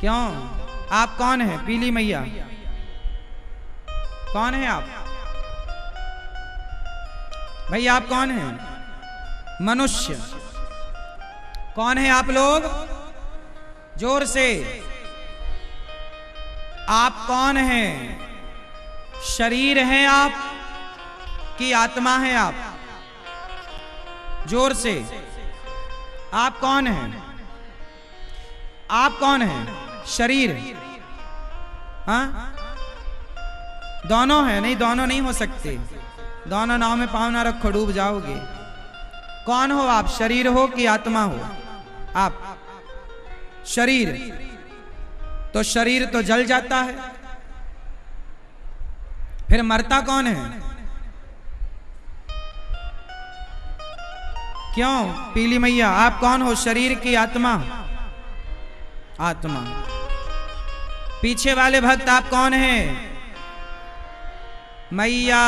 क्यों? आप कौन है? पीली मैया कौन है आप? भैया आप कौन हैं? मनुष्य। कौन है आप लोग? जोर से। आप कौन हैं? शरीर हैं आप कि आत्मा है आप? जोर से। आप कौन हैं? आप कौन हैं? शरीर? हाँ, दोनों हैं? नहीं, दोनों नहीं हो सकते। दोनों नाव में पाँव ना रखो, डूब जाओगे। कौन हो आप? शरीर हो कि आत्मा हो? आप शरीर। तो शरीर तो जल जाता है, फिर मरता कौन है? क्यों? पीली मैया आप कौन हो? शरीर की आत्मा? आत्मा। पीछे वाले भक्त आप कौन हैं? मैया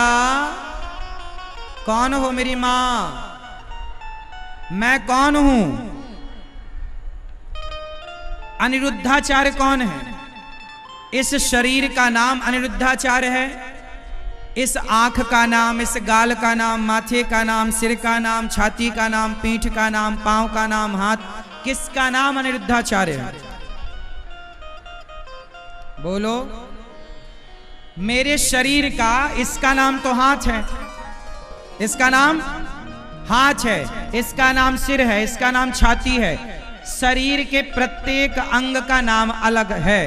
कौन हो? मेरी मां। मैं कौन हूं? अनिरुद्धाचार्य कौन है? इस शरीर का नाम अनिरुद्धाचार्य है। इस आंख का नाम, इस गाल का नाम, माथे का नाम, सिर का नाम, छाती का नाम, पीठ का नाम, पांव का नाम, हाथ, किसका नाम अनिरुद्धाचार्य है? बोलो। मेरे शरीर का, इसका नाम तो हाथ है, इसका नाम हाथ है, इसका नाम सिर है, इसका नाम छाती है। शरीर के प्रत्येक अंग का नाम अलग है,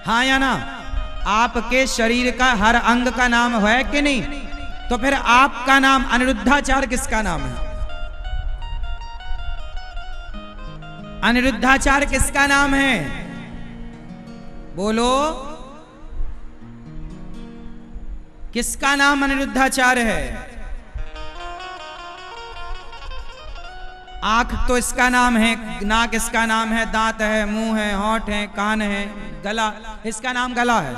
हाँ या ना? आपके शरीर का हर अंग का नाम है कि नहीं? तो फिर आपका नाम अनिरुद्धाचार्य किसका नाम है? अनिरुद्धाचार्य किसका नाम है? बोलो। किसका नाम अनिरुद्धाचार्य है? आंख तो इसका नाम है, नाक इसका नाम है, दांत है, मुंह है, होंठ है, कान है, गला, इसका नाम गला है,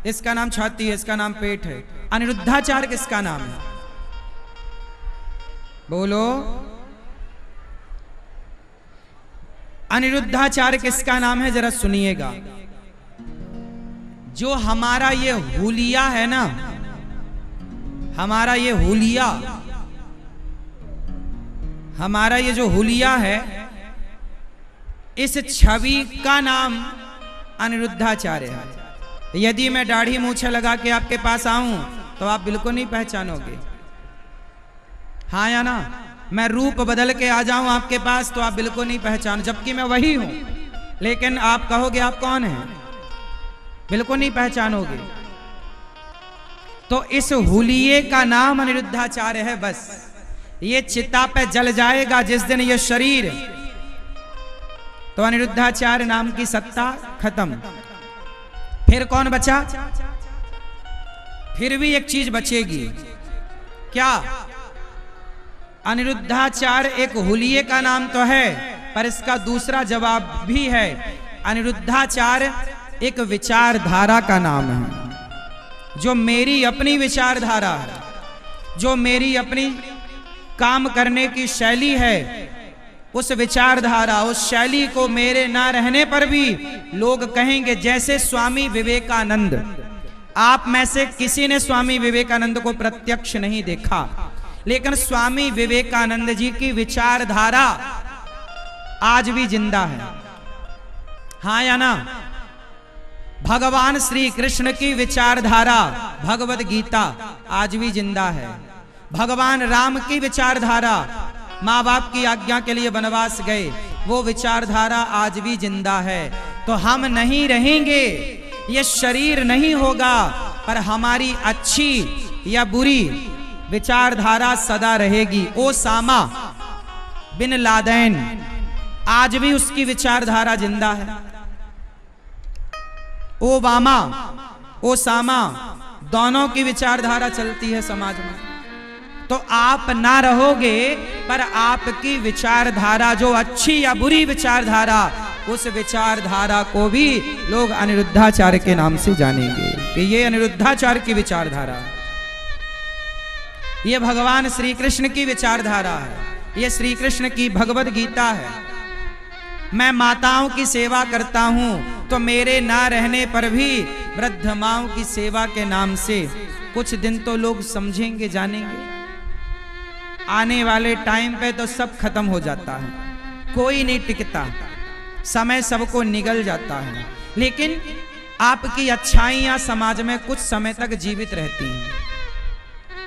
इसका नाम छाती है, इसका नाम पेट है। अनिरुद्धाचार्य किसका नाम है? बोलो। अनिरुद्धाचार्य किसका नाम है? जरा सुनिएगा। जो हमारा ये हुलिया है ना, हमारा ये हुलिया, हमारा ये जो हुलिया है, इस छवि का नाम अनिरुद्धाचार्य है। यदि मैं दाढ़ी मूछे लगा के आपके पास आऊं तो आप बिल्कुल नहीं पहचानोगे, हाँ या ना? मैं रूप बदल के आ जाऊं आपके पास तो आप बिल्कुल नहीं पहचानो, जबकि मैं वही हूं, लेकिन आप कहोगे आप कौन हैं? बिल्कुल नहीं पहचानोगे। तो इस हुलिये का नाम अनिरुद्धाचार्य है। बस ये चिता पे जल जाएगा जिस दिन ये शरीर, तो अनिरुद्धाचार्य नाम की सत्ता खत्म। फिर कौन बचा? फिर भी एक चीज बचेगी। क्या? अनिरुद्धाचार्य एक हुलिये का नाम तो है, पर इसका दूसरा जवाब भी है। अनिरुद्धाचार्य एक विचारधारा का नाम है, जो मेरी अपनी विचारधारा है, जो मेरी अपनी काम करने की शैली है। उस विचारधारा, उस शैली को मेरे ना रहने पर भी लोग कहेंगे, जैसे स्वामी विवेकानंद। आप में से किसी ने स्वामी विवेकानंद को प्रत्यक्ष नहीं देखा, लेकिन स्वामी विवेकानंद जी की विचारधारा आज भी जिंदा है, हाँ या ना? भगवान श्री कृष्ण की विचारधारा भगवत गीता आज भी जिंदा है। भगवान राम की विचारधारा, माँ बाप की आज्ञा के लिए वनवास गए, वो विचारधारा आज भी जिंदा है। तो हम नहीं रहेंगे, ये शरीर नहीं होगा, पर हमारी अच्छी या बुरी विचारधारा सदा रहेगी। ओसामा बिन लादेन, आज भी उसकी विचारधारा जिंदा है। ओबामा, ओसामा, दोनों की विचारधारा चलती है समाज में। तो आप ना रहोगे, पर आपकी विचारधारा, जो अच्छी या बुरी विचारधारा, उस विचारधारा को भी लोग अनिरुद्धाचार्य के नाम से जानेंगे कि ये अनिरुद्धाचार्य की विचारधारा है, ये भगवान श्री कृष्ण की विचारधारा है, ये श्री कृष्ण की भगवत गीता है। मैं माताओं की सेवा करता हूं, तो मेरे ना रहने पर भी वृद्ध माओं की सेवा के नाम से कुछ दिन तो लोग समझेंगे, जानेंगे। आने वाले टाइम पे तो सब खत्म हो जाता है, कोई नहीं टिकता, समय सबको निगल जाता है। लेकिन आपकी अच्छाइयाँ समाज में कुछ समय तक जीवित रहती हैं।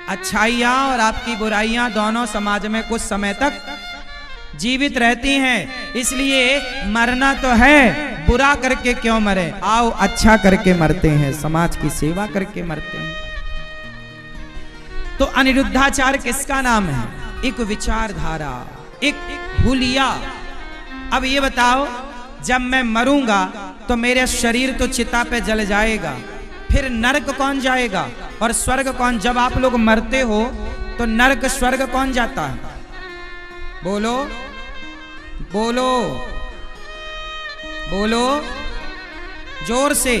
अच्छाइयाँ और आपकी बुराइयाँ दोनों समाज में कुछ समय तक जीवित रहती हैं। इसलिए मरना तो है, बुरा करके क्यों मरे, आओ अच्छा करके मरते हैं, समाज की सेवा करके मरते हैं। तो अनिरुद्धाचार्य किसका नाम है? एक विचारधारा, एक हुलिया। अब ये बताओ, जब मैं मरूंगा तो मेरा शरीर तो चिता पे जल जाएगा, फिर नरक कौन जाएगा और स्वर्ग कौन? जब आप लोग मरते हो तो नरक स्वर्ग कौन जाता है? बोलो बोलो बोलो जोर से,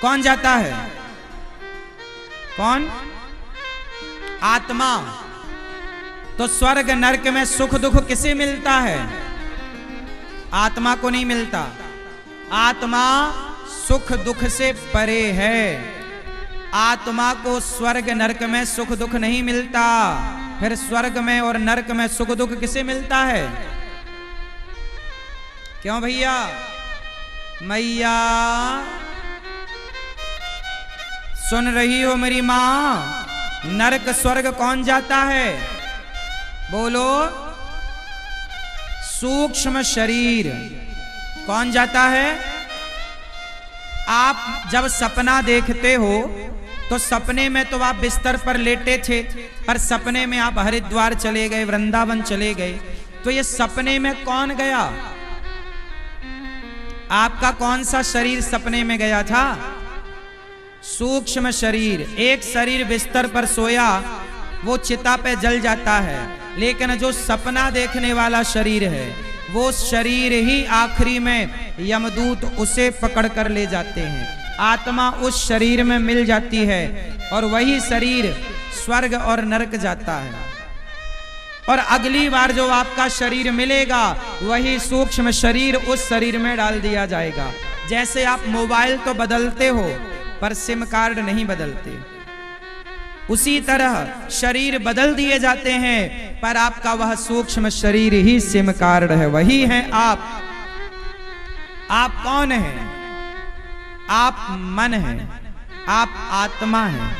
कौन जाता है? कौन? आत्मा। तो स्वर्ग नरक में सुख दुख किसे मिलता है? आत्मा को नहीं मिलता। आत्मा सुख दुख से परे है। आत्मा को स्वर्ग नरक में सुख दुख नहीं मिलता। फिर स्वर्ग में और नरक में सुख दुख किसे मिलता है? क्यों भैया? मैया सुन रही हो मेरी मां? नरक स्वर्ग कौन जाता है? बोलो। सूक्ष्म शरीर कौन जाता है? आप जब सपना देखते हो तो सपने में तो आप बिस्तर पर लेटे थे, पर सपने में आप हरिद्वार चले गए, वृंदावन चले गए, तो ये सपने में कौन गया? आपका कौन सा शरीर सपने में गया था? सूक्ष्म शरीर। एक शरीर बिस्तर पर सोया, वो चिता पे जल जाता है, लेकिन जो सपना देखने वाला शरीर है, वो शरीर ही आखिरी में यमदूत उसे पकड़ कर ले जाते हैं। आत्मा उस शरीर में मिल जाती है और वही शरीर स्वर्ग और नरक जाता है। और अगली बार जो आपका शरीर मिलेगा, वही सूक्ष्म शरीर उस शरीर में डाल दिया जाएगा। जैसे आप मोबाइल तो बदलते हो, पर सिम कार्ड नहीं बदलते, उसी तरह शरीर बदल दिए जाते हैं, पर आपका वह सूक्ष्म शरीर ही सिम कार्ड है, वही है आप। आप कौन हैं? आप मन हैं, आप आत्मा हैं।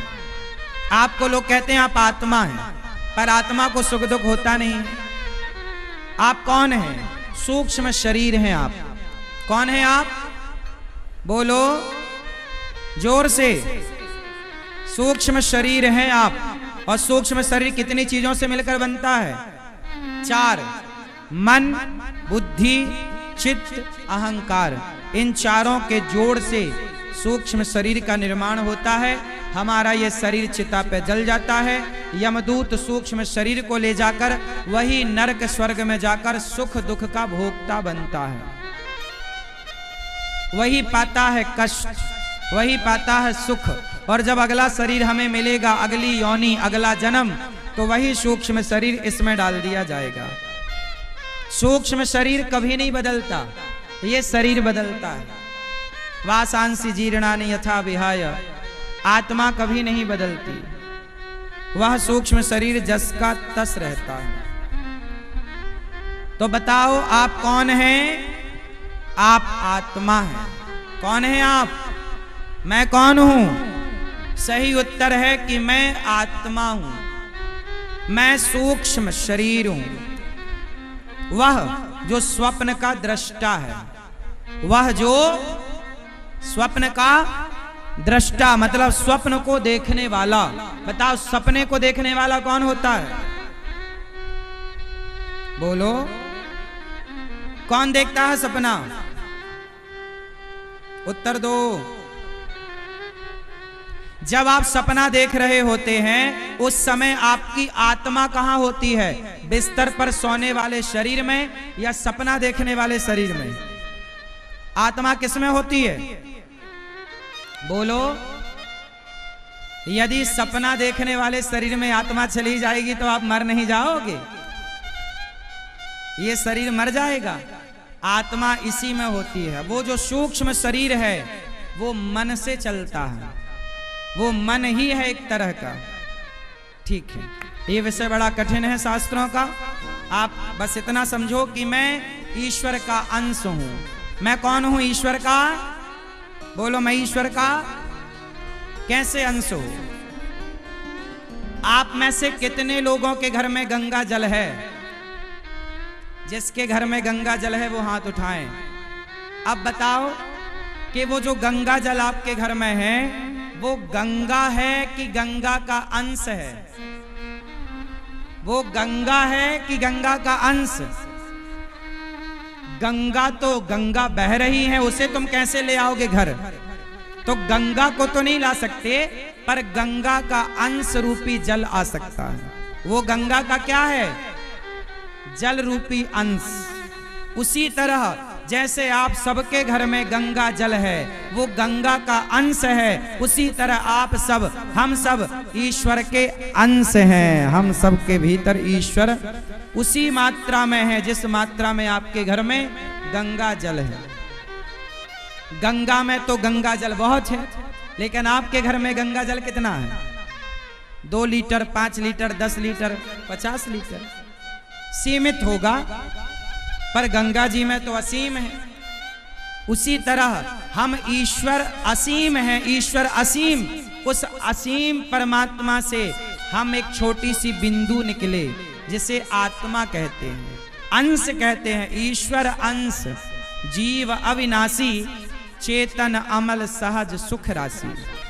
आपको लोग कहते हैं आप आत्मा हैं, पर आत्मा को सुख दुख होता नहीं। आप कौन हैं? सूक्ष्म शरीर हैं आप। कौन है आप? बोलो जोर से। सूक्ष्म शरीर हैं आप। और सूक्ष्म शरीर कितनी चीजों से मिलकर बनता है? 4। मन, बुद्धि, चित्त, अहंकार। इन चारों के जोड़ से सूक्ष्म शरीर का निर्माण होता है। हमारा ये शरीर चिता पे जल जाता है, यमदूत सूक्ष्म शरीर को ले जाकर वही नरक स्वर्ग में जाकर सुख दुख का भोक्ता बनता है। वही पाता है कष्ट, वही पाता है सुख। और जब अगला शरीर हमें मिलेगा, अगली योनि, अगला जन्म, तो वही सूक्ष्म शरीर इसमें डाल दिया जाएगा। सूक्ष्म शरीर कभी नहीं बदलता, ये शरीर बदलता है। वासांसि जीर्णानि यथा विहाय। आत्मा कभी नहीं बदलती, वह सूक्ष्म शरीर जस का तस रहता है। तो बताओ आप कौन हैं? आप आत्मा हैं। कौन है आप? मैं कौन हूं? सही उत्तर है कि मैं आत्मा हूं, मैं सूक्ष्म शरीर हूं। वह जो स्वप्न का दृष्टा है, वह जो स्वप्न का दृष्टा, मतलब स्वप्न को देखने वाला। बताओ सपने को देखने वाला कौन होता है? बोलो कौन देखता है सपना? उत्तर दो। जब आप सपना देख रहे होते हैं, उस समय आपकी आत्मा कहां होती है? बिस्तर पर सोने वाले शरीर में या सपना देखने वाले शरीर में? आत्मा किसमें होती है? बोलो। यदि सपना देखने वाले शरीर में आत्मा चली जाएगी तो आप मर नहीं जाओगे, ये शरीर मर जाएगा। आत्मा इसी में होती है। वो जो सूक्ष्म शरीर है वो मन से चलता है, वो मन ही है एक तरह का। ठीक है, ये विषय बड़ा कठिन है शास्त्रों का। आप बस इतना समझो कि मैं ईश्वर का अंश हूं। मैं कौन हूं? ईश्वर का। बोलो, मैं ईश्वर का कैसे अंश हूं? आप में से कितने लोगों के घर में गंगा जल है? जिसके घर में गंगा जल है वो हाथ उठाएं। अब बताओ कि वो जो गंगा जल आपके घर में है वो गंगा है कि गंगा का अंश है? वो गंगा है कि गंगा का अंश? गंगा तो गंगा बह रही है, उसे तुम कैसे ले आओगे घर? तो गंगा को तो नहीं ला सकते, पर गंगा का अंश रूपी जल आ सकता है। वो गंगा का क्या है? जल रूपी अंश। उसी तरह जैसे आप सबके घर में गंगा जल है, वो गंगा का अंश है, उसी तरह आप सब, हम सब ईश्वर के अंश हैं। हम सब के भीतर ईश्वर उसी मात्रा में है जिस मात्रा में आपके घर में गंगा जल है। गंगा में तो गंगा जल बहुत है, लेकिन आपके घर में गंगा जल कितना है? 2 लीटर, 5 लीटर, 10 लीटर, 50 लीटर सीमित होगा, पर गंगा जी में तो असीम है। उसी तरह हम ईश्वर असीम हैं। ईश्वर असीम, उस असीम परमात्मा से हम एक छोटी सी बिंदु निकले जिसे आत्मा कहते हैं, अंश कहते हैं। ईश्वर अंश, जीव अविनाशी, चेतन अमल सहज सुख राशि।